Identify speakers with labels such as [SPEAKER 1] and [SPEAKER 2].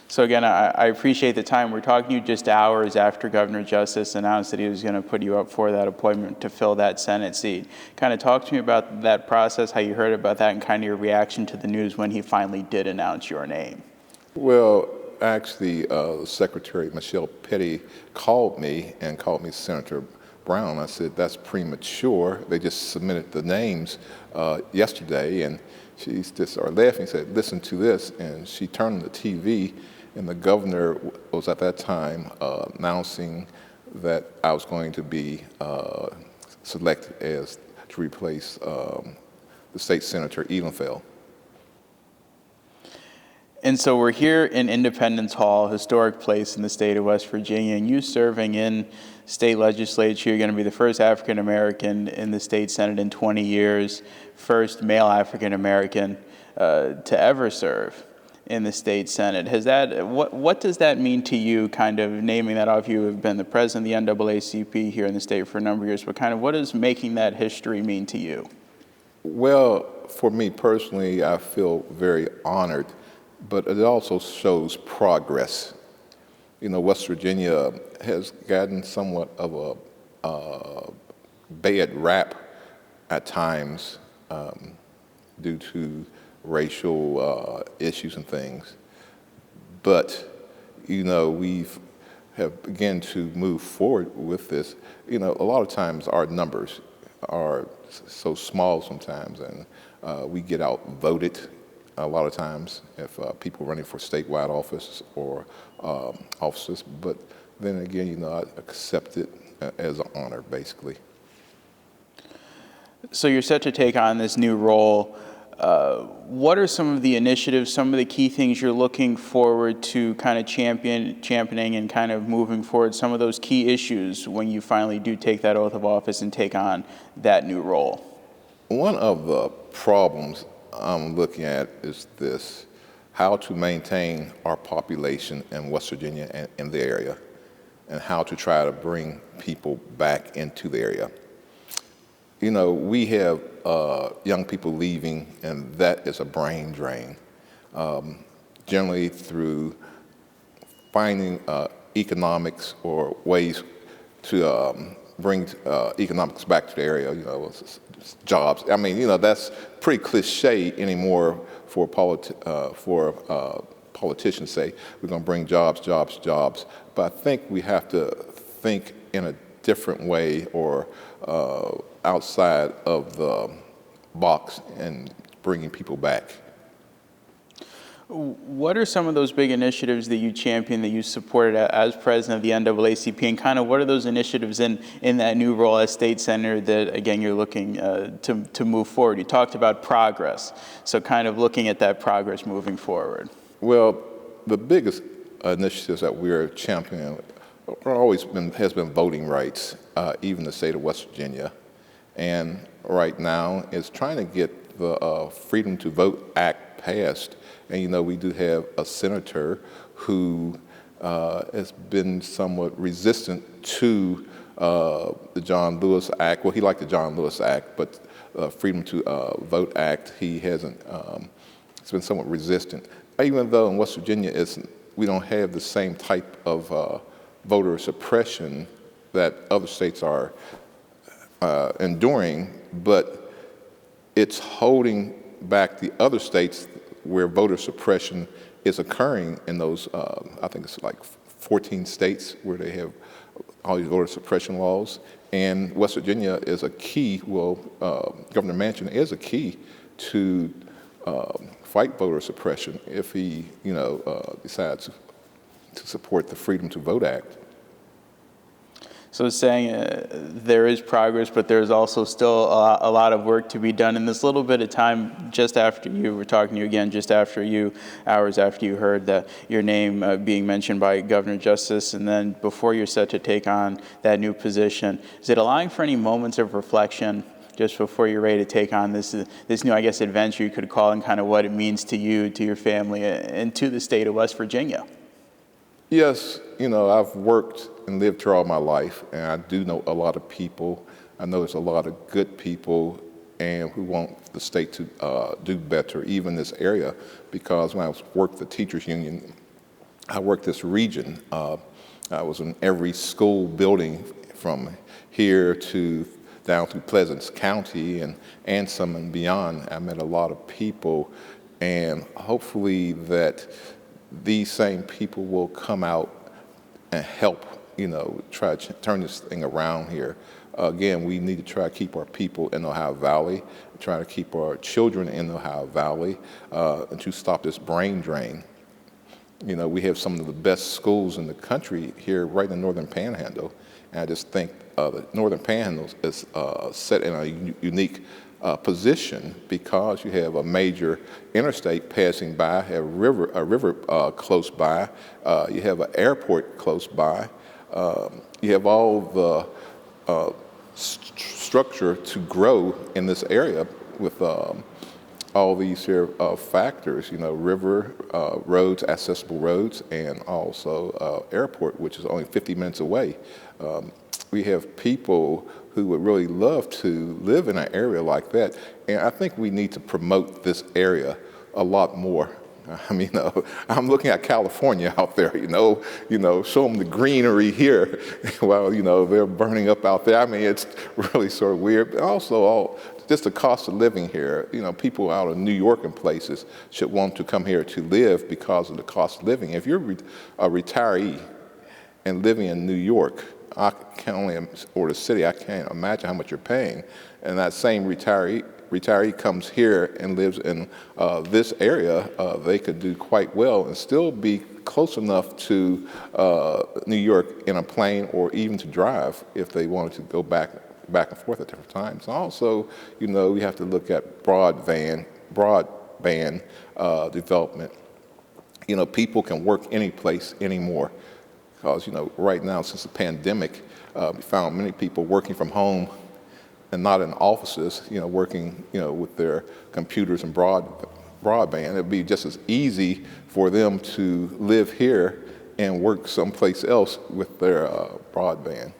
[SPEAKER 1] So again, I appreciate the time. We're talking to you just hours after Governor Justice announced that he was going to put you up for that appointment to fill that Senate seat. Kind of talk to me about that process, how you heard about that, and kind of your reaction to the news when he finally did announce your name.
[SPEAKER 2] Well, actually, Secretary Michelle Petty called me Senator Brown. I said, that's premature. They just submitted the names yesterday, and she just started laughing and said, listen to this. And she turned on the TV, and the governor was at that time announcing that I was going to be selected as to replace the state senator Elenfeld.
[SPEAKER 1] And so we're here in Independence Hall, historic place in the state of West Virginia, and you serving in state legislature. You're going to be the first African American in the state Senate in 20 years, first male African American to ever serve in the state Senate. What does that mean to you, kind of naming that off? You have been the president of the NAACP here in the state for a number of years, but kind of what does making that history mean to you?
[SPEAKER 2] Well, for me personally, I feel very honored, but it also shows progress. You know, West Virginia has gotten somewhat of a bad rap at times due to racial issues and things. But, you know, have begun to move forward with this. You know, a lot of times our numbers are so small sometimes, and we get outvoted a lot of times if people running for statewide office or offices. But then again, you know, I accept it as an honor, basically.
[SPEAKER 1] So you're set to take on this new role. What are some of the initiatives, some of the key things you're looking forward to kind of championing and kind of moving forward, some of those key issues when you finally do take that oath of office and take on that new role?
[SPEAKER 2] One of the problems I'm looking at is this: how to maintain our population in West Virginia and in the area, and how to try to bring people back into the area. You know, we have young people leaving, and that is a brain drain. Generally through finding economics or ways to bring economics back to the area, you know, jobs. I mean, you know, that's pretty cliche anymore for politicians say, we're going to bring jobs. But I think we have to think in a different way or outside of the box and bringing people back.
[SPEAKER 1] What are some of those big initiatives that you championed, that you supported as president of the NAACP, and kind of what are those initiatives in that new role as state senator that, again, you're looking to move forward? You talked about progress, so kind of looking at that progress moving forward.
[SPEAKER 2] Well, the biggest initiatives that we're championing has been voting rights, even the state of West Virginia. And right now is trying to get the Freedom to Vote Act passed. And, you know, we do have a senator who has been somewhat resistant to the John Lewis Act. Well, he liked the John Lewis Act, but Freedom to Vote Act, he hasn't, it's been somewhat resistant. Even though in West Virginia, we don't have the same type of voter suppression that other states are enduring, but it's holding back the other states where voter suppression is occurring in those, I think it's like 14 states where they have all these voter suppression laws. And West Virginia is a key, Governor Manchin is a key to fight voter suppression if he, you know, decides to support the Freedom to Vote Act.
[SPEAKER 1] So saying there is progress, but there's also still a lot of work to be done. In this little bit of time, just after you were talking to you again, hours after you heard that your name being mentioned by Governor Justice, and then before you're set to take on that new position, is it allowing for any moments of reflection just before you're ready to take on this new, I guess, adventure you could call, and kind of what it means to you, to your family, and to the state of West Virginia?
[SPEAKER 2] Yes, you know, I've worked and lived here all my life, and I do know a lot of people. I know there's a lot of good people and who want the state to do better, even this area, because when I worked the teachers union, I worked this region. I was in every school building from here to down through Pleasant County and some and beyond. I met a lot of people, and hopefully that these same people will come out and help, try to turn this thing around here. Again, we need to try to keep our people in the Ohio Valley, try to keep our children in the Ohio Valley, and to stop this brain drain. We have some of the best schools in the country here right in the Northern Panhandle. And I just think the Northern Panhandle is set in a unique position because you have a major interstate passing by, a river close by, you have an airport close by, you have all the structure to grow in this area with all these here factors, river, roads, accessible roads, and also airport, which is only 50 minutes away. We have people who would really love to live in an area like that, and I think we need to promote this area a lot more. I mean, I'm looking at California out there, show them the greenery here while, they're burning up out there. I mean, it's really sort of weird. But also, just the cost of living here. People out of New York and places should want to come here to live because of the cost of living. If you're a retiree and living in New York, or the city, I can't imagine how much you're paying. And that same retiree comes here and lives in this area, they could do quite well and still be close enough to New York in a plane or even to drive if they wanted to go back and forth at different times. Also, we have to look at broadband development. People can work any place anymore. Because, right now, since the pandemic, we found many people working from home and not in offices, working, with their computers and broadband. It'd be just as easy for them to live here and work someplace else with their broadband.